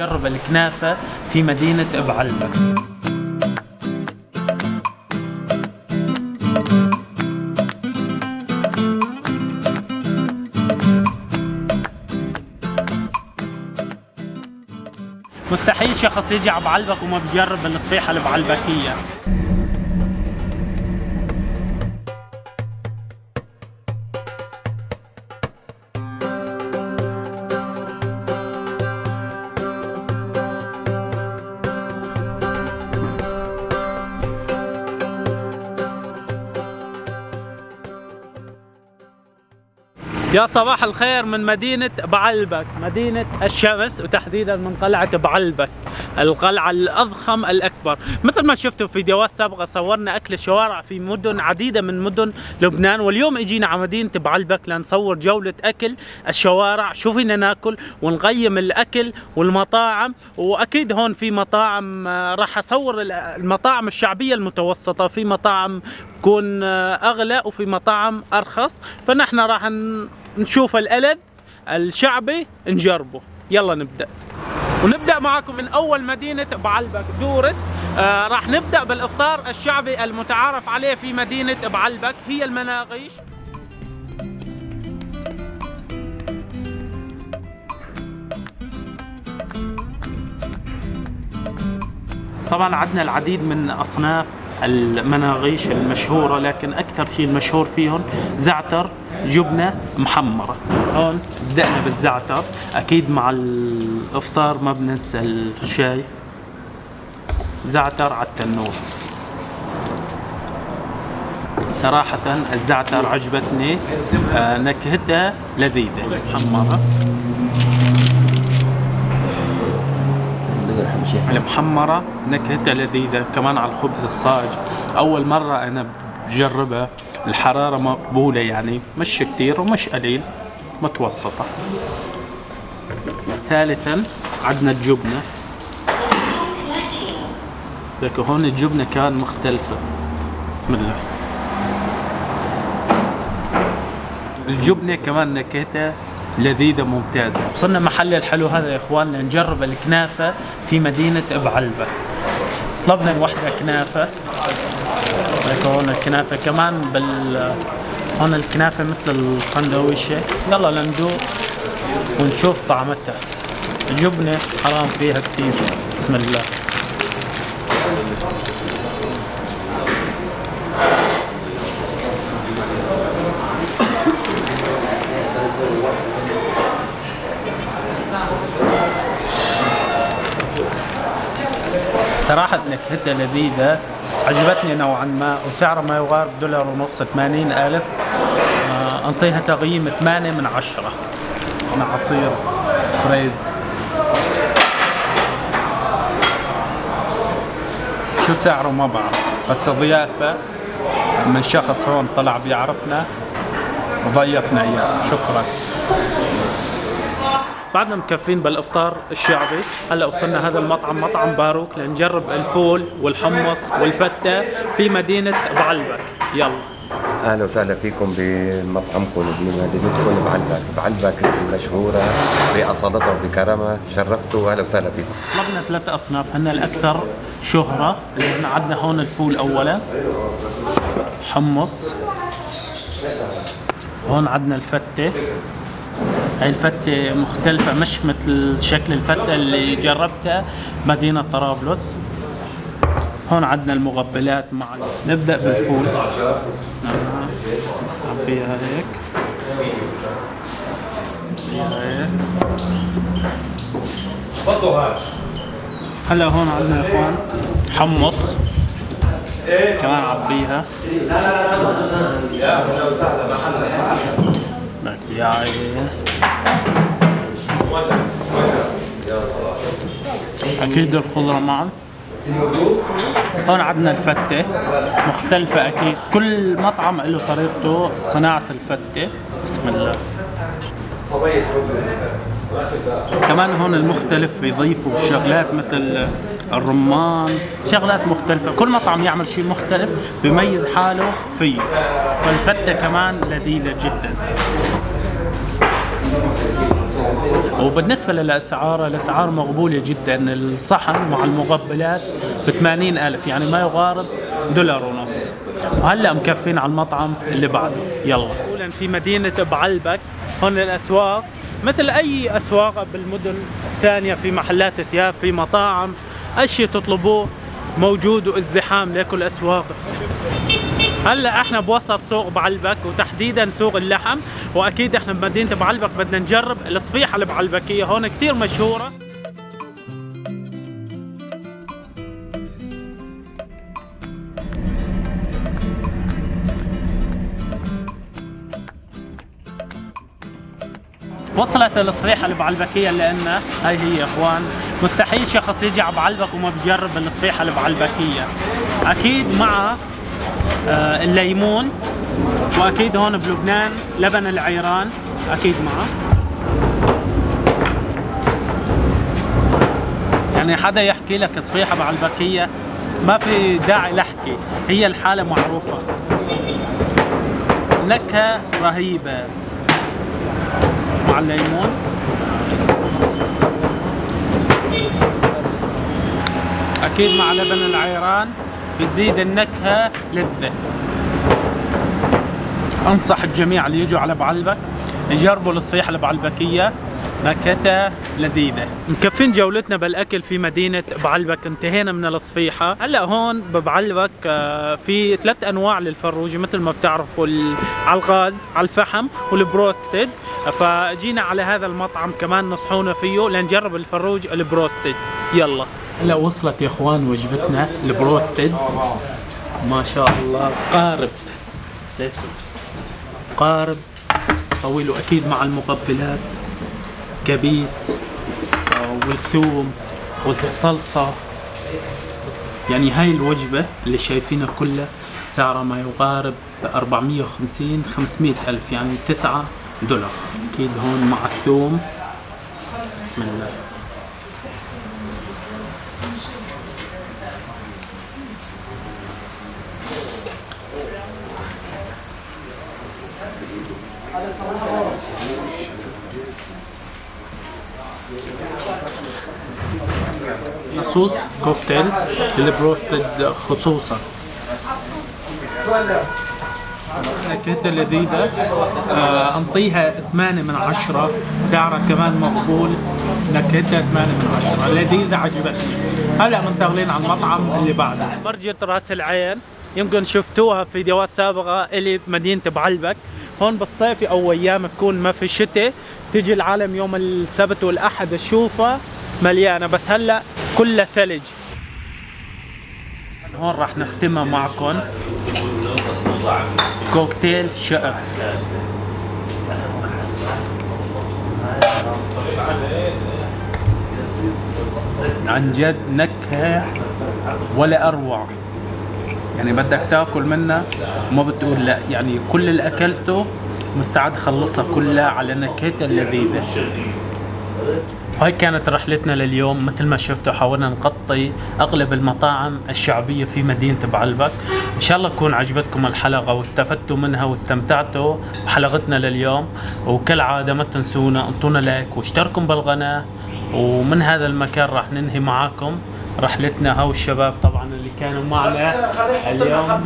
نجرب الكنافة في مدينة بعلبك. مستحيل شخص يجي على بعلبك وما بيجرب الصفيحة البعلبكية. يا صباح الخير من مدينة بعلبك، مدينة الشمس، وتحديدا من قلعة بعلبك، القلعة الأضخم الأكبر. مثل ما شفتوا في فيديوهات سابقة صورنا أكل الشوارع في مدن عديدة من مدن لبنان، واليوم اجينا على مدينة بعلبك لنصور جولة أكل الشوارع، شو فينا ناكل ونقيم الأكل والمطاعم. وأكيد هون في مطاعم راح أصور المطاعم الشعبية المتوسطة، في مطاعم تكون أغلى وفي مطاعم أرخص، فنحن راح نشوف الألذ الشعبي نجربه. يلا نبدأ، ونبدأ معكم من أول مدينة بعلبك دورس. راح نبدأ بالإفطار الشعبي المتعارف عليه في مدينة بعلبك، هي المناقيش. طبعا عندنا العديد من أصناف المناقيش المشهورة، لكن أكثر شيء المشهور فيهم زعتر جبنة محمرة. هون بدأنا بالزعتر، أكيد مع الإفطار ما بننسى الشاي. زعتر على التنور. صراحة الزعتر عجبتني، نكهتها لذيذة محمرة. المحمرة نكهتها لذيذة، كمان على الخبز الصاج. أول مرة أنا بجربها. الحرارة مقبولة، يعني مش كتير ومش قليل، متوسطة. ثالثا عندنا الجبنة. لك هون الجبنة كان مختلفة. بسم الله. الجبنة كمان نكهتها لذيذة ممتازة. وصلنا محل الحلو هذا يا اخواننا، نجرب الكنافة في مدينة بعلبك. طلبنا وحدة كنافة. هون الكنافة كمان هون الكنافة مثل الصندويشة. يلا لندوق ونشوف طعمتها. الجبنة حرام فيها كثير. بسم الله. صراحة نكهتها لذيذة، عجبتني نوعا ما، وسعرها ما يقارب $1.50 80,000. انطيها تقييم 8 من 10. مع عصير فريز. شو سعره ما بعرف، بس ضيافة من شخص هون طلع بيعرفنا وضيفنا اياه. شكرا. بعدنا مكفين بالافطار الشعبي. هلا وصلنا هذا المطعم، مطعم باروك، لنجرب الفول والحمص والفتة في مدينة بعلبك. يلا. اهلا وسهلا فيكم بمطعمكم بمدينتكم بعلبك. بعلبك المشهورة باصالتها وبكرمها، شرفتوا. اهلا وسهلا فيكم. طلبنا 3 اصناف، هن الاكثر شهرة. اللي عندنا هون الفول اولا، حمص، هون عندنا الفتة. هاي الفتة مختلفة، مش مثل شكل الفتة اللي جربتها مدينة طرابلس. هون عندنا المقبلات مع. نبدأ بالفول. نعبيها هيك. هلا هون عندنا يا اخوان حمص، كمان عبيها. يا عيني. اكيد الخضرة معا. هون عندنا الفتة مختلفة اكيد، كل مطعم له طريقته صناعة الفتة. بسم الله. كمان هون المختلف يضيفوا شغلات مثل الرمان، شغلات مختلفة. كل مطعم يعمل شيء مختلف بيميز حاله فيه. والفتة كمان لذيذة جدا. وبالنسبة للأسعار، الأسعار مقبولة جدا. الصحن مع المقبلات ب80,000، يعني ما يقارب $1.50. وهلا مكفين على المطعم اللي بعده. يلا. أولا في مدينة بعلبك، هون الأسواق مثل أي أسواق بالمدن الثانية، في محلات ثياب، في مطاعم، أشي تطلبوه موجود وازدحام لكل أسواق. هلا احنا بوسط سوق بعلبك وتحديدا سوق اللحم، واكيد احنا بمدينة بعلبك بدنا نجرب الصفيحة البعلبكية، هون كتير مشهورة. وصلت الصفيحة البعلبكية لنا، هاي هي يا اخوان. مستحيل شخص يجي على بعلبك وما بيجرب الصفيحة البعلبكية. اكيد مع الليمون، واكيد هون بلبنان لبن العيران اكيد معه. يعني حدا يحكي لك صفيحة بعلبكية ما في داعي لحكي، هي الحالة معروفة. نكهة رهيبة مع الليمون. اكيد مع لبن العيران بيزيد النكهة لذة. انصح الجميع اللي يجوا على بعلبك يجربوا الصفيحة البعلبكية، نكهتها لذيذة. مكفين جولتنا بالاكل في مدينة بعلبك، انتهينا من الصفيحة. هلا هون ببعلبك في 3 انواع للفروجي مثل ما بتعرفوا، على الغاز، على الفحم، والبروستد. فجينا على هذا المطعم كمان نصحونا فيه لنجرب الفروج البروستد. يلا. هلا وصلت يا اخوان وجبتنا البروستد، ما شاء الله قارب، قارب طويل، واكيد مع المقبلات كبيس والثوم والصلصة. يعني هاي الوجبة اللي شايفينها كلها سعرها ما يقارب 450-500 ألف، يعني $9. أكيد هون مع الثوم. بسم الله. صوص كوكتيل البروستد خصوصا، نكهتها لذيذة. انطيها 8/10، سعرها كمان مقبول، نكهتها 8/10، لذيذة عجبتني. هلا منتقلين على المطعم اللي بعده، برجة راس العين. يمكن شفتوها في فيديوهات سابقة الي بمدينة بعلبك. هون بالصيف او ايام تكون ما في شتاء، تيجي العالم يوم السبت والاحد تشوفها مليانة، بس هلا كلها ثلج. هون راح نختمها معكم كوكتيل شقف. عن جد نكهة ولا أروع، يعني بدك تاكل منها وما بتقول لا. يعني كل اللي أكلته مستعد خلصها كلها على نكهتها اللذيذة. هاي كانت رحلتنا لليوم. مثل ما شفتوا حاولنا نغطي اغلب المطاعم الشعبية في مدينة بعلبك. ان شاء الله تكون عجبتكم الحلقة واستفدتوا منها واستمتعتوا بحلقتنا لليوم. وكالعادة ما تنسونا انطونا لايك واشتركوا بالقناة. ومن هذا المكان راح ننهي معاكم رحلتنا. هاو الشباب طبعا اللي كانوا معنا اليوم.